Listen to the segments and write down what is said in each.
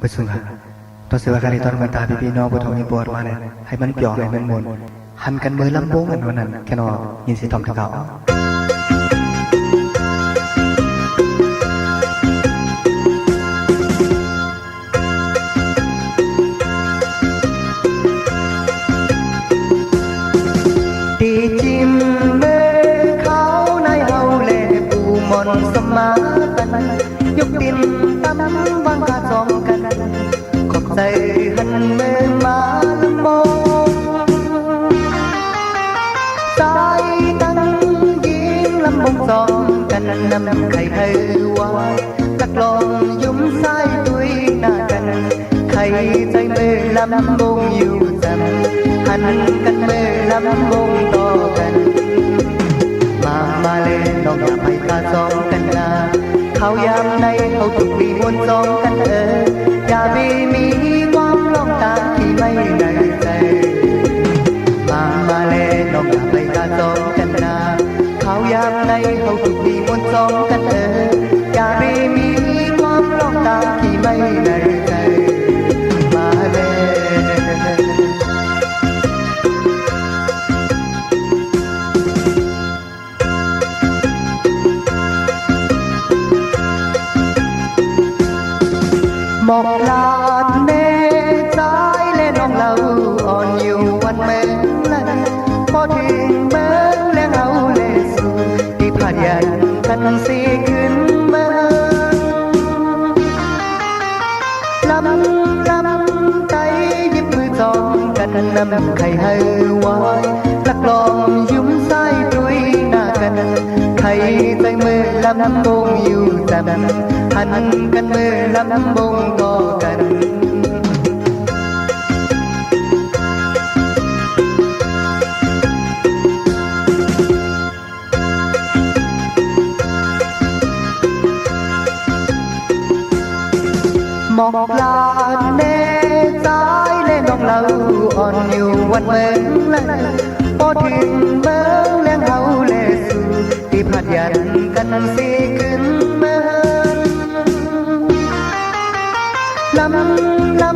ประสุงหาตอนเสือการีตอนมันตาพี่น้องปฐมยิปวดมาเนี่ยให้มันเปียกให้มันมนหันกันมือลำโพงกันวันนั้นแค่นอยินเสียงทอมตะเกาตีจิมเมื่อเขาในเฮาเล่ปูมนสมาตันยกดินตั้มวางกาจองกันขอบใจหันเมื่อมาลำมองสายตั้งยิงลำมงจองกันนำไข่ให้วายลักลองยุ่มสายตุยหน้ากันไข่ใจเมื่อลำมงอยู่จำหันกันเมื่อลำมงต่อกันมาเล่นน้องอย่าไปกาจองกันนาเขายามในเขาถูกปีมวนจองกันอย่ามีความลองตาที่ไม่ในใจมาเล่นน้องอย่าไปกาจองกันนาเขายามในเขาถูกปีมวนจองกันอย่ามีความลองตาที่ไม่ในใจมาเล่หมอกลาดเนใจเล่นน้องเราอ่อนอยู่วันเมืองนั้นพอถึงเมืองแล้วเอาเลสูที่ผ่านยันกันสีขึ้นเมืองลำใจยิบมือจองกันนำไข่ให้ไว้ลักลองยุ่มไส้ตุยหน้ากันไข่ใจมือลำบงอยู่จำหันกันมือลำบงต่อกันหมอกลาดเนใจเล่นน้องเราอ่อนอยู่วันเมืองนั้นพอถึงเมืองแล้วเอาเลสูที่ผ่านยันกันสีขึ้นเมืองล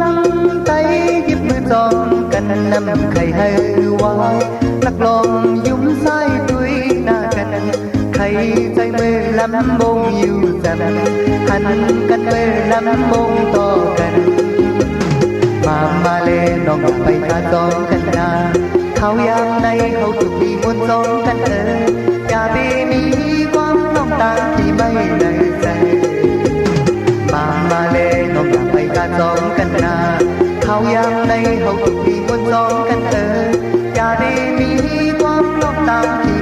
ำใจยิบมือจองกันนำไข่ให้ไว้ลักลองยุ่มไส้ตุยหน้ากันไข่ใจมือลำบงอยู่จำหันกันมือลำบงต่อกันมาเล่นน้องไปกาจองกันนาเขายามในเขาถูกมีมวนจองกันอย่ามีความต้องตาที่ไม่ในใจมาเล่นน้องไปกาจองกันนาเขายามในเขาถูกมีมวนจองกันอย่ามีความต้องตาที่